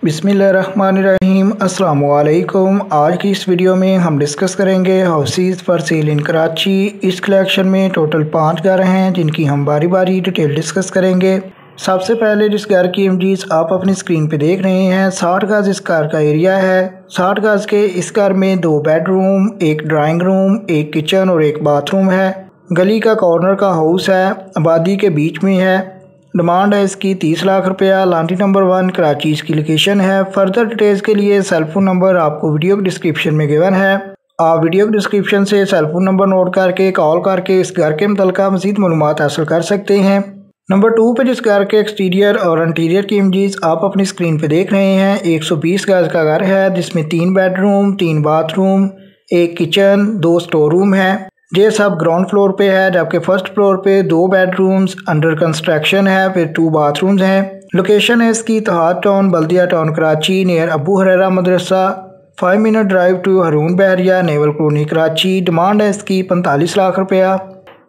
बिस्मिल्लाहिर्रहमानिर्रहीम। अस्सलाम वालेकुम। आज की इस वीडियो में हम डिस्कस करेंगे हाउसेस फॉर सेल इन कराची। इस कलेक्शन में टोटल 5 घर हैं जिनकी हम बारी बारी डिटेल डिस्कस करेंगे। सबसे पहले जिस घर की इमेजेस आप अपनी स्क्रीन पे देख रहे हैं, 60 गज इस घर का एरिया है। 60 गज के इस घर में 2 बेडरूम, एक ड्राइंग रूम, एक किचन और एक बाथरूम है। गली का कॉर्नर का हाउस है, आबादी के बीच में है। डिमांड है इसकी 30 लाख रुपया। लांटी नंबर 1 कराची इसकी लोकेशन है। फर्दर डिटेल्स के लिए सेल फोन नंबर आपको वीडियो के डिस्क्रिप्शन में गिवन है। आप वीडियो के डिस्क्रिप्शन से सेल फोन नंबर नोट करके कॉल करके इस घर के मुतल्लिका मज़ीद मालूमात हासिल कर सकते हैं। नंबर 2 पे जिस घर के एक्सटीरियर और इंटीरियर की इमेजेस आप अपनी स्क्रीन पे देख रहे हैं, 120 गज का घर है जिसमें 3 बेडरूम, 3 बाथरूम, एक किचन, 2 स्टोर रूम है। ये सब ग्राउंड फ्लोर पे है, जबकि फर्स्ट फ्लोर पे 2 बेडरूम्स अंडर कंस्ट्रक्शन है, फिर 2 बाथरूम्स हैं। लोकेशन है इसकी Ittehad town, Baldia town Karachi, near Abu Huraira मदरसा। 5 minute drive to Haroon Bahria, naval colony Karachi. Demand है इसकी 45 लाख रुपया।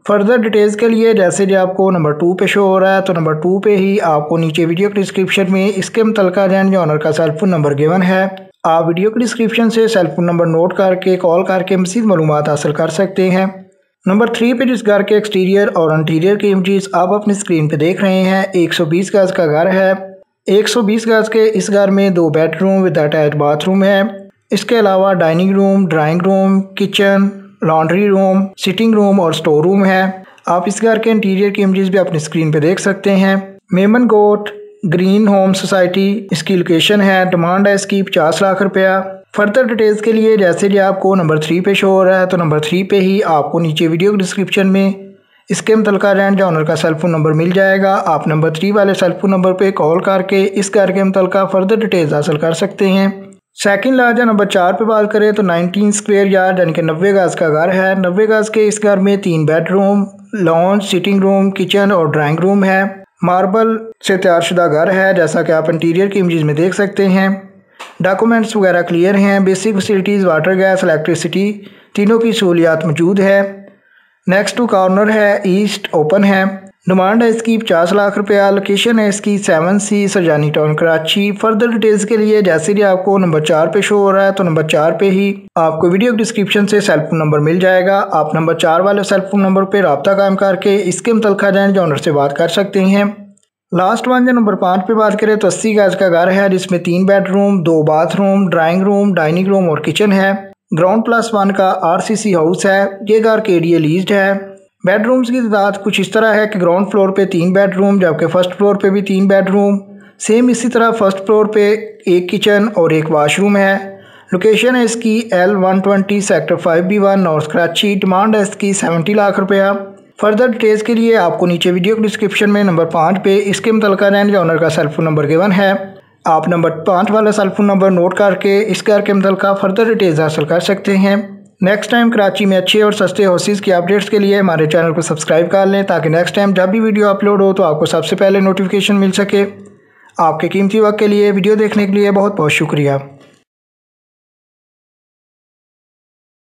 फर्दर डिटेल्स के लिए जैसे जो आपको नंबर 2 पे शो हो रहा है, तो नंबर 2 पे ही आपको नीचे वीडियो के डिस्क्रिप्शन में इसके मुतल्लिका जो ऑनर का सेल फोन नंबर गिवन है। आप वीडियो के डिस्क्रिप्शन से सेल फोन नंबर नोट करके कॉल करके मज़ीद मालूमात हासिल कर सकते हैं। नंबर 3 पे जिस घर के एक्सटीरियर और इंटीरियर की इमेजेस आप अपनी स्क्रीन पे देख रहे हैं, 120 गज का घर है। 120 गज के इस घर में 2 बेडरूम विद अटैच बाथरूम है। इसके अलावा dining room, drawing room, kitchen, laundry room, sitting room और स्टोर रूम है। आप इस घर के इंटीरियर की इमेजेस भी अपनी स्क्रीन पे देख सकते हैं। मेमन गोट ग्रीन होम सोसाइटी इसकी लोकेशन है। डिमांड है इसकी 50 लाख रुपया। फर्दर डिटेल्स के लिए जैसे कि आपको नंबर 3 पे शो हो रहा है, तो नंबर 3 पे ही आपको नीचे वीडियो के डिस्क्रिप्शन में इसके मुतल्लिका रेंट ऑनर का सेल फोन नंबर मिल जाएगा। आप नंबर 3 वाले सेल फोन नंबर पे कॉल करके इस घर के मुतल्लिका फर्दर डिटेल्स हासिल कर सकते हैं। सेकंड लार्ज नंबर 4 पे बात करें तो 19 स्क्वायर यार्ड यानी कि 90 गज का घर है। 90 गज के इस घर में 3 bedroom, lounge, sitting room, kitchen और ड्राइंग रूम है। मार्बल से तैयारशुदा घर है, जैसा कि आप इंटीरियर की इमेजेस में देख सकते हैं। डॉक्यूमेंट्स वगैरह क्लियर हैं। Basic facilities water, gas, electricity तीनों की सहूलियात मौजूद है। नेक्स्ट टू कॉर्नर है, ईस्ट ओपन है। डिमांड है इसकी 50 लाख रुपया। लोकेशन है इसकी 7C Sarjani town Karachi. Further details के लिए जैसे कि आपको नंबर 4 पे शो हो रहा है, तो नंबर 4 पे ही आपको वीडियो डिस्क्रिप्शन से सेल फोन नंबर मिल जाएगा। आप नंबर 4 वाले सेल फोन नंबर पर रब्ता कायम करके इसके मुतल्लिका जो ऑनर से बात कर सकते हैं। लास्ट वन जो नंबर 5 पे बात करें तो 80 गज का घर है जिसमें 3 bedroom, 2 bathroom, drawing room, dining room और किचन है। ग्राउंड +1 का RCC हाउस है। ये घर के एरिया लीज्ड है। बेडरूम्स की तादाद कुछ इस तरह है कि ग्राउंड फ्लोर पे 3 बेडरूम, जबकि फर्स्ट फ्लोर पे भी 3 बेडरूम। सेम इसी तरह फर्स्ट फ्लोर पे एक किचन और एक वाशरूम है। लोकेशन है इसकी L120 sector 5B1 north Karachi. Demand है इसकी 70 लाख रुपया। फर्दर डिटेल्स के लिए आपको नीचे वीडियो के डिस्क्रिप्शन में नंबर 5 पे इसके मुतल्लिका ऑनर का सेल फोन नंबर गिवन है। आप नंबर 5 वाला सेल फोन नंबर नोट करके इस घर के मुतल्लिका फर्दर डिटेल्स हासिल कर सकते हैं। नेक्स्ट टाइम कराची में अच्छे और सस्ते हाउसेस की अपडेट्स के लिए हमारे चैनल को सब्सक्राइब कर लें, ताकि नेक्स्ट टाइम जब भी वीडियो अपलोड हो तो आपको सबसे पहले नोटिफिकेशन मिल सके। आपके कीमती वक्त के लिए वीडियो देखने के लिए बहुत बहुत शुक्रिया।